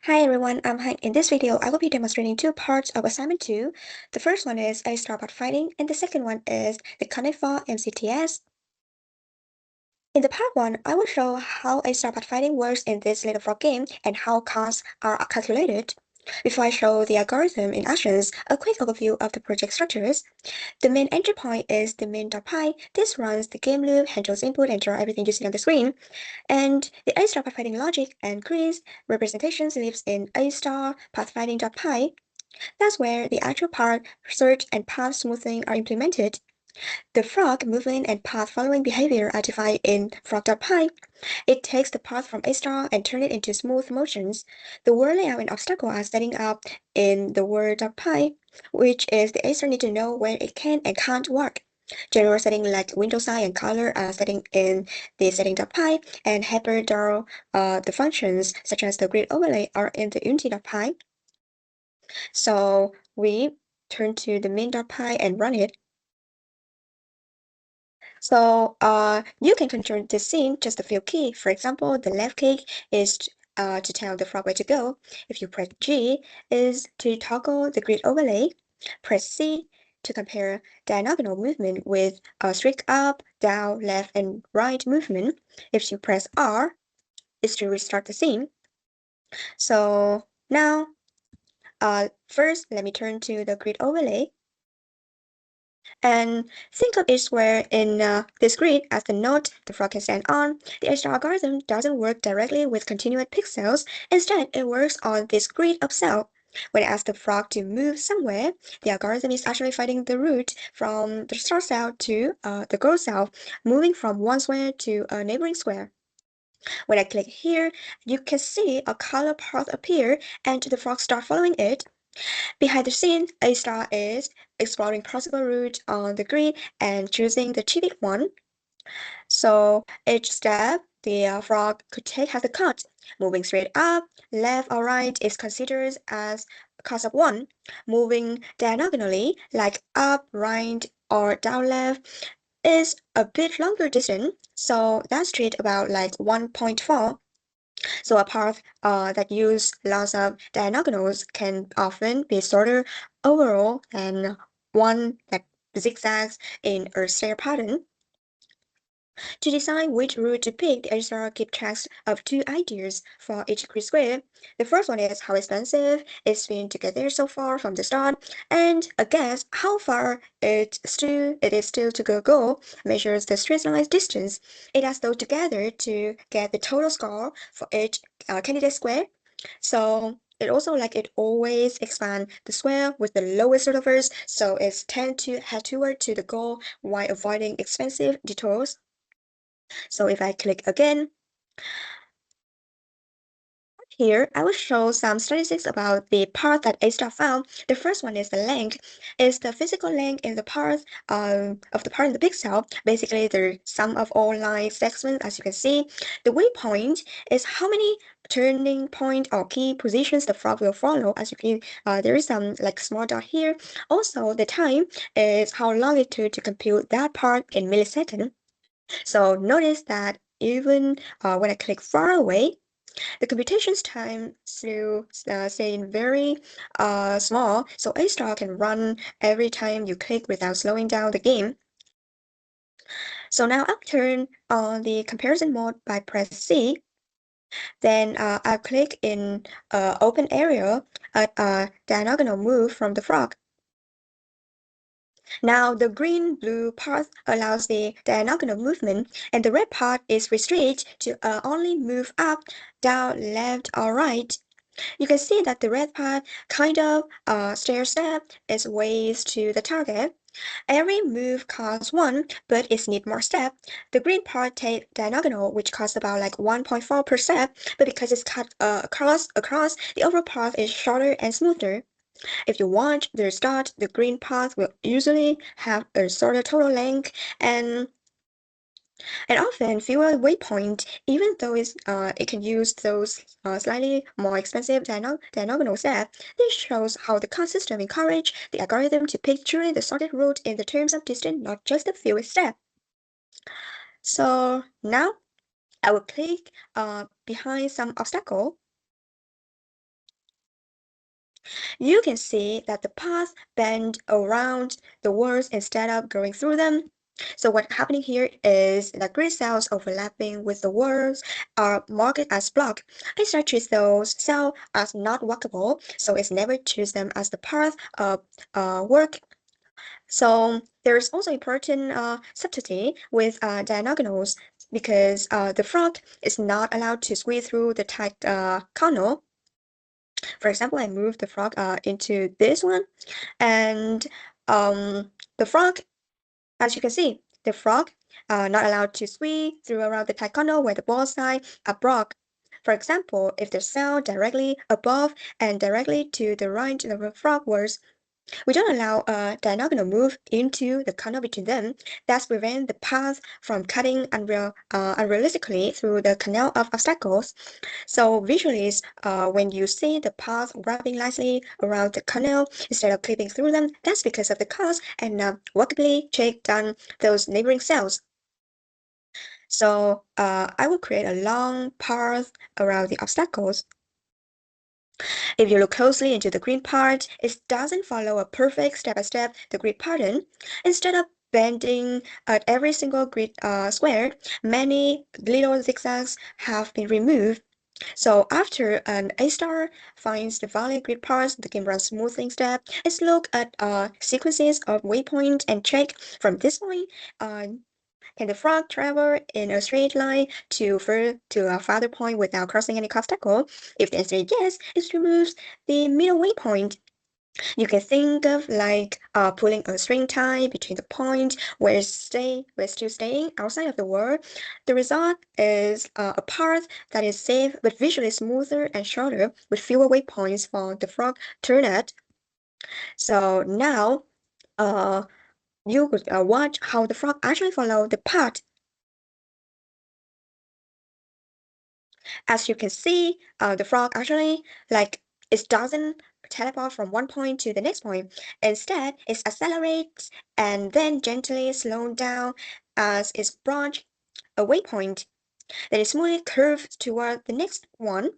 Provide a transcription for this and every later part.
Hi everyone, I'm Hanh. In this video, I will be demonstrating two parts of assignment 2. The first one is a star pathfinding, and the second one is the cunning for MCTS. In the part 1, I will show how a star pathfinding works in this little frog game and how costs are calculated. Before I show the algorithm in actions, a quick overview of the project structures. The main entry point is the main.py. This runs the game loop, handles input, enter everything you see on the screen. And the A-star pathfinding logic and grid representations lives in A-star pathfinding.py. That's where the actual path search and path smoothing are implemented. The frog movement and path following behavior are defined in frog.py. It takes the path from A-star and turns it into smooth motions. The word layout and obstacle are setting up in the word.py, which is the A-star need to know where it can and can't work. General setting like window size and color are setting in the setting.py, and hyper the functions such as the grid overlay are in the unity.py. So we turn to the main.py and run it. So you can control the scene just a few keys. For example, the left click is to tell the frog where to go. If you press G is to toggle the grid overlay. Press C to compare diagonal movement with a straight up, down, left, and right movement. If you press R is to restart the scene. So now, first let me turn to the grid overlay. And think of each square in this grid as the node the frog can stand on. The edge algorithm doesn't work directly with continuous pixels. Instead, it works on this grid of cells. When I ask the frog to move somewhere, the algorithm is actually finding the route from the start cell to the goal cell, moving from one square to a neighboring square. When I click here, you can see a color path appear and the frog start following it. Behind the scene, A star is exploring possible route on the grid and choosing the cheapest one. So each step the frog could take has a cut. Moving straight up, left or right is considered as cost of 1. Moving diagonally, like up, right, or down left, is a bit longer distance. So that's treat about like 1.4. So a path that use lots of diagonals can often be shorter overall than one that zigzags in a stair pattern. To decide which route to pick, the editor keeps track of two ideas for each grid square. The first one is how expensive it's been to get there so far from the start, and a guess how far it is still to go measures the straight line distance. It adds those together to get the total score for each candidate square. So it always expand the square with the lowest order first, so it's tend to head toward to the goal while avoiding expensive detours. So if I click again, here I will show some statistics about the path that A-star found. The first one is the length. It's the physical length in the path of the part in the pixel. Basically, the sum of all line segments, as you can see. The waypoint is how many turning point or key positions the frog will follow. As you can, there is some like small dot here. Also, the time is how long it took to compute that part in milliseconds. So notice that even when I click far away, the computation's time still staying very small, so A star can run every time you click without slowing down the game. So now I'll turn on the comparison mode by press C. Then I'll click in open area, a diagonal move from the frog. Now the green-blue path allows the diagonal movement, and the red part is restricted to only move up, down, left, or right. You can see that the red part kind of stair-step its ways to the target. Every move costs 1, but it needs more step. The green part takes diagonal, which costs about like 1.4%, but because it's cut across, the overall path is shorter and smoother. If you watch the start, the green path will usually have a shorter total length and often fewer waypoint, even though it can use those slightly more expensive diagonal steps. This shows how the CAR system encourage the algorithm to pick truly the sorted route in the terms of distance, not just the fewest step. So now I will click behind some obstacle. You can see that the path bend around the words instead of going through them. So what's happening here is that grid cells overlapping with the words are marked as block. I start to treat those cells as not walkable, so it's never choose them as the path of work. So there's also important subtlety with diagonals because the frog is not allowed to squeeze through the tight canal. For example, I move the frog into this one, and the frog, as you can see, the frog not allowed to squeeze through around the diagonal where the bullseye are blocked. For example, if the cell directly above and directly to the right of the frog was we don't allow a diagonal move into the corner between them. Thus prevent the path from cutting unrealistically through the canal of obstacles. So visualize when you see the path wrapping nicely around the canal instead of clipping through them. That's because of the cause and walkably check down those neighboring cells. So I will create a long path around the obstacles. If you look closely into the green part, it doesn't follow a perfect step-by-step the grid pattern. Instead of bending at every single grid square, many little zigzags have been removed. So after an A star finds the valid grid parts, the game runs smoothly instead. Let's look at sequences of waypoints and check from this point. Can the frog travel in a straight line to a farther point without crossing any obstacle? If the answer is yes, it removes the middle waypoint. You can think of like pulling a string tie between the point we're still staying outside of the world. The result is a path that is safe but visually smoother and shorter with fewer waypoints for the frog turn at. So now uh, you could watch how the frog actually follow the path. As you can see, the frog actually like it doesn't teleport from one point to the next point. Instead, it accelerates and then gently slows down as it branch a waypoint. Then it smoothly curves toward the next one.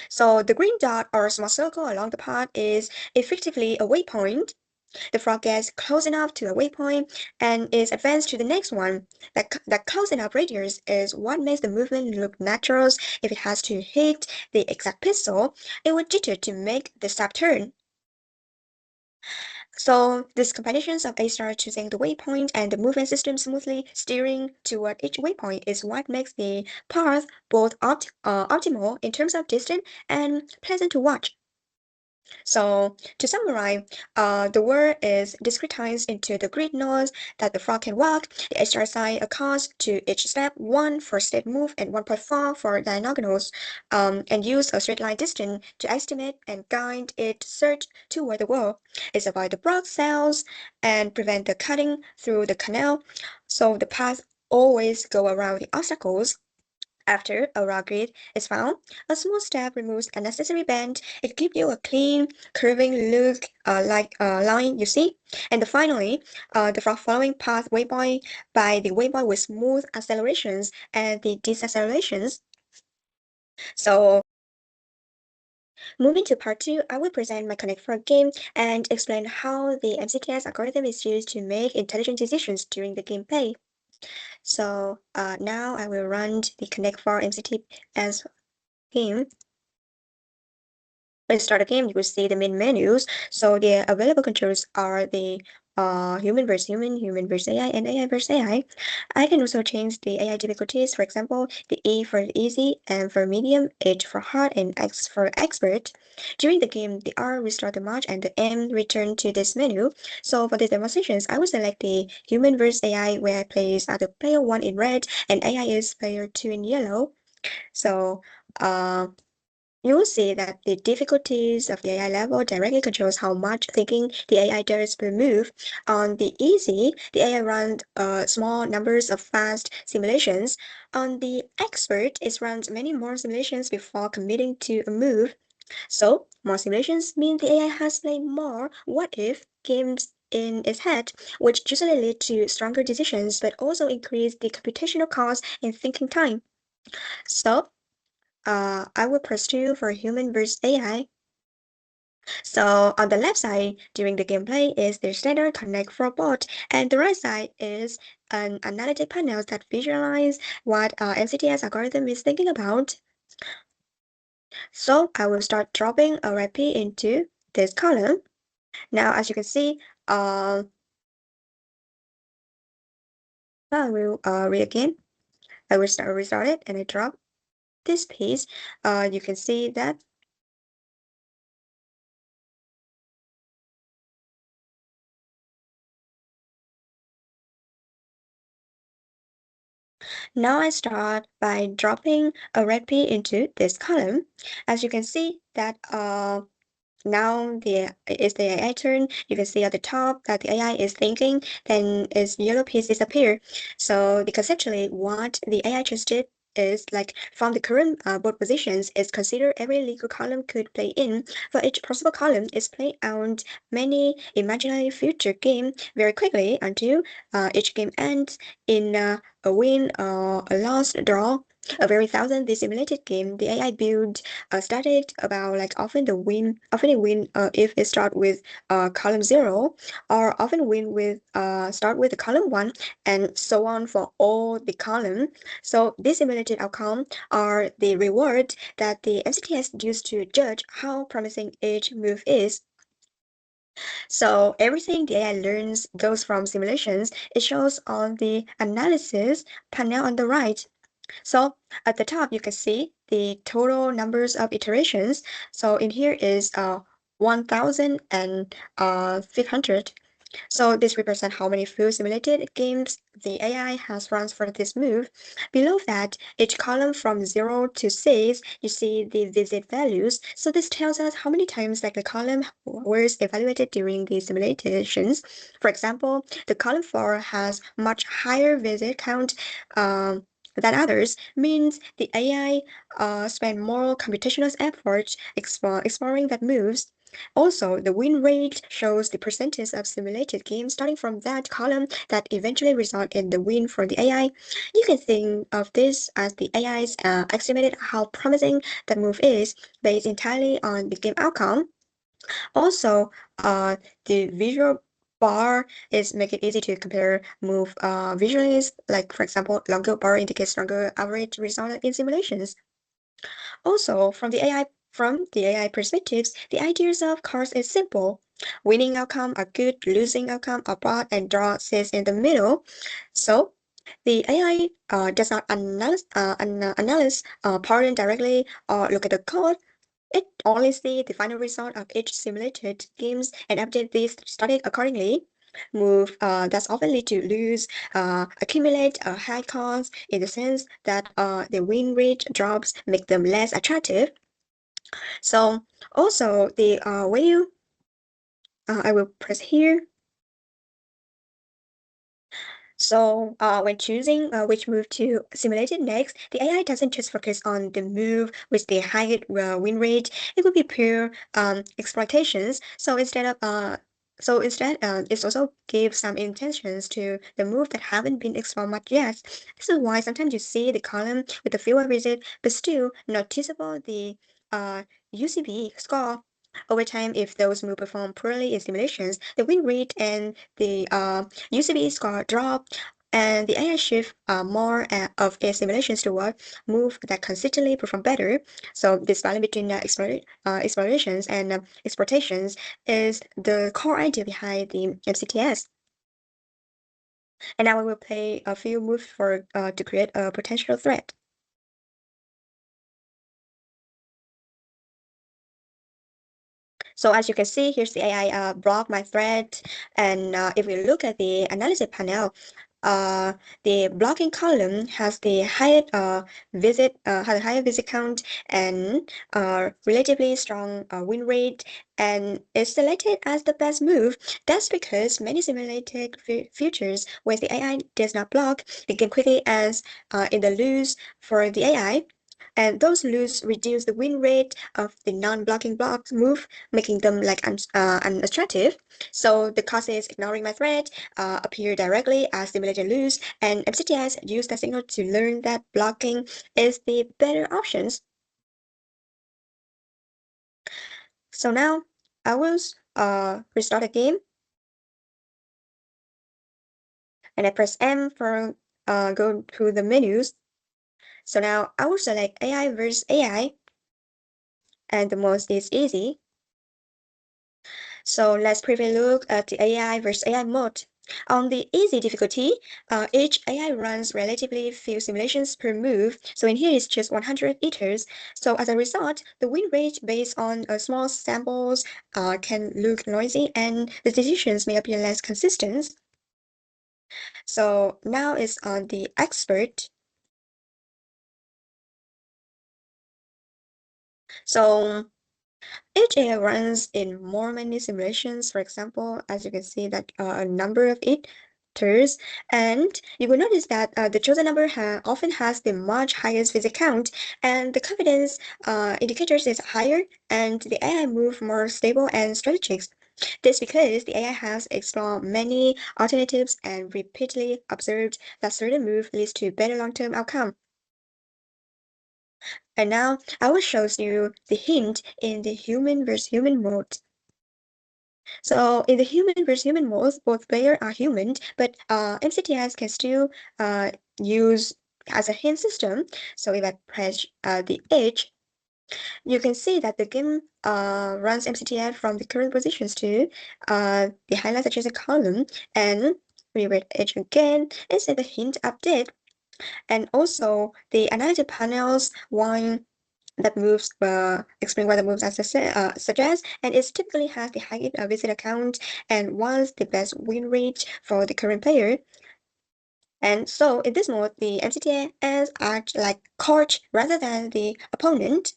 So the green dot or small circle along the path is effectively a waypoint. The frog gets close enough to a waypoint and is advanced to the next one. That close enough radius is what makes the movement look natural. If it has to hit the exact pixel, it would jitter to make the step turn. So this combinations of A-star choosing the waypoint and the movement system smoothly steering toward each waypoint is what makes the path both optimal in terms of distance and pleasant to watch. So to summarize, the word is discretized into the grid nodes that the frog can walk. The HR assign a cost to each step, one for step move and 1.4 for diagonals, and use a straight line distance to estimate and guide its search toward the wall. It's avoid the block cells and prevent the cutting through the canal. So the path always go around the obstacles. After a raw grid is found, a small step removes unnecessary bend. It gives you a clean, curving look like a line you see. And finally, the following path waypoint by the waypoint with smooth accelerations and the decelerations. So moving to part 2, I will present my Connect 4 game and explain how the MCTS algorithm is used to make intelligent decisions during the gameplay. So now I will run the Connect 4 MCTS game. When you start a game, you will see the main menus. So the available controls are the human versus human, human versus AI, and AI versus AI. I can also change the AI difficulties. For example, the E for easy, M for medium, H for hard, and X for expert. During the game, the R restart the match and the M return to this menu. So for the demonstrations, I will select the human versus AI where I place the player 1 in red and AI is player 2 in yellow. So you will see that the difficulties of the AI level directly controls how much thinking the AI does per move. On the easy, the AI runs small numbers of fast simulations. On the expert, it runs many more simulations before committing to a move. So, more simulations mean the AI has played more what-if games in its head, which usually lead to stronger decisions but also increase the computational cost and thinking time. So, I will pursue for human versus AI. So on the left side, during the gameplay is the standard connect for bot, and the right side is an analytic panel that visualize what MCTS algorithm is thinking about. So I will start dropping a recipe into this column. Now, as you can see, I will read again. I will restart it and I drop this piece. You can see that now I start by dropping a recipe into this column. As you can see that now it's the AI turn. You can see at the top that the AI is thinking, then its yellow piece disappear. So the conceptually what the AI just did is like from the current board positions is consider every legal column could play in. For each possible column is play out many imaginary future game very quickly until each game ends in a win or a loss draw. A very thousand the simulated game the AI build started about like often it win if it start with column zero or often win with start with the column one and so on for all the column. So this simulated outcome are the reward that the MCTS used to judge how promising each move is. So everything the AI learns goes from simulations. It shows on the analysis panel on the right. So at the top, you can see the total numbers of iterations. So in here is 1,500. So this represents how many full simulated games the AI has run for this move. Below that, each column from 0 to 6, you see the visit values. So this tells us how many times like the column was evaluated during the simulations. For example, the column 4 has much higher visit count than others, means the AI spend more computational effort exploring that moves. Also, the win rate shows the percentage of simulated games starting from that column that eventually result in the win for the AI. You can think of this as the AI's estimated how promising the move is based entirely on the game outcome. Also, the visual bar is make it easy to compare move visually. Like for example, longer bar indicates stronger average result in simulations. Also, from the AI perspectives, the ideas of course is simple. Winning outcome are good, losing outcome are bad, and draw sits in the middle. So the AI does not analyze pattern directly or look at the code. It only sees the final result of each simulated games and update these static accordingly. Move that's often lead to lose, accumulate a high cost in the sense that the win rate drops make them less attractive. So also the when you I will press here. So when choosing which move to simulate it next, the AI doesn't just focus on the move with the high win rate. It would be pure exploitations. So instead, it also gives some intentions to the move that haven't been explored much yet. This is why sometimes you see the column with the fewer visit, but still noticeable the UCB score. Over time, if those moves perform poorly in simulations, the win rate and the UCB score drop, and the AI shift more of its simulations toward move that consistently perform better. So this balance between explorations and exploitations is the core idea behind the MCTS. And now we will play a few moves for to create a potential threat. So as you can see, here's the AI block my thread. And if we look at the analysis panel, uh, the blocking column has the higher visit count and relatively strong win rate and is selected as the best move. That's because many simulated futures where the AI does not block, the game quickly ends in the lose for the AI. And those lose reduce the win rate of the non-blocking blocks move, making them like unattractive. So the cost is ignoring my threat appear directly as simulated lose, and MCTS use that signal to learn that blocking is the better options. So now I will restart the game and I press M for go to the menus. So now I will select AI versus AI and the most is easy. So let's briefly look at the AI versus AI mode. On the easy difficulty, each AI runs relatively few simulations per move. So in here it's just 100 iters. So as a result, the win rate based on small samples can look noisy and the decisions may appear less consistent. So now it's on the expert. So each AI runs in more many simulations. For example, as you can see that a number of iters, and you will notice that the chosen number often has the much highest visit count, and the confidence indicators is higher, and the AI move more stable and strategic. This because the AI has explored many alternatives and repeatedly observed that certain move leads to better long-term outcome. And now I will show you the hint in the human versus human mode. So in the human versus human modes, both players are human, but MCTS can still use as a hint system. So if I press the edge, you can see that the game runs MCTS from the current positions to the highlights adjacent column, and we read edge again instead the hint update, and also the analytic panels one that moves explain what the moves are suggest, and it typically has the highest visit account and once the best win rate for the current player. And so in this mode, the MCTS act like coach rather than the opponent.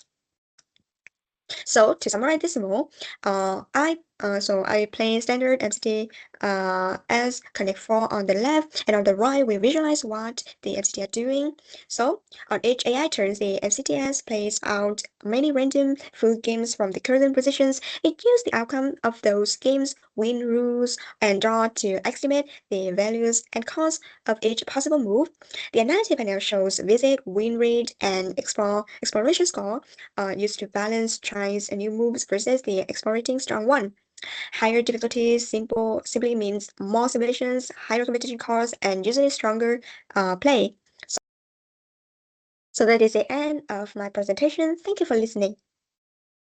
So to summarize this mode, I play standard MCT as Connect 4 on the left, and on the right we visualize what the MCT are doing. So on each AI turns, the MCTS plays out many random full games from the current positions. It uses the outcome of those games, win rules, and draw to estimate the values and cost of each possible move. The analytic panel shows visit, win rate, and exploration score used to balance tries and new moves versus the exploring strong one. Higher difficulties simply means more simulations, higher competition costs, and usually stronger play. So that is the end of my presentation. Thank you for listening.